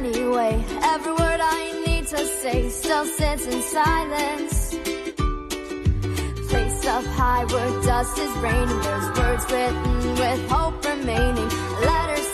anyway. Every word I need to say still sits in silence. Place up high where dust is raining. There's words written with hope remaining. Letters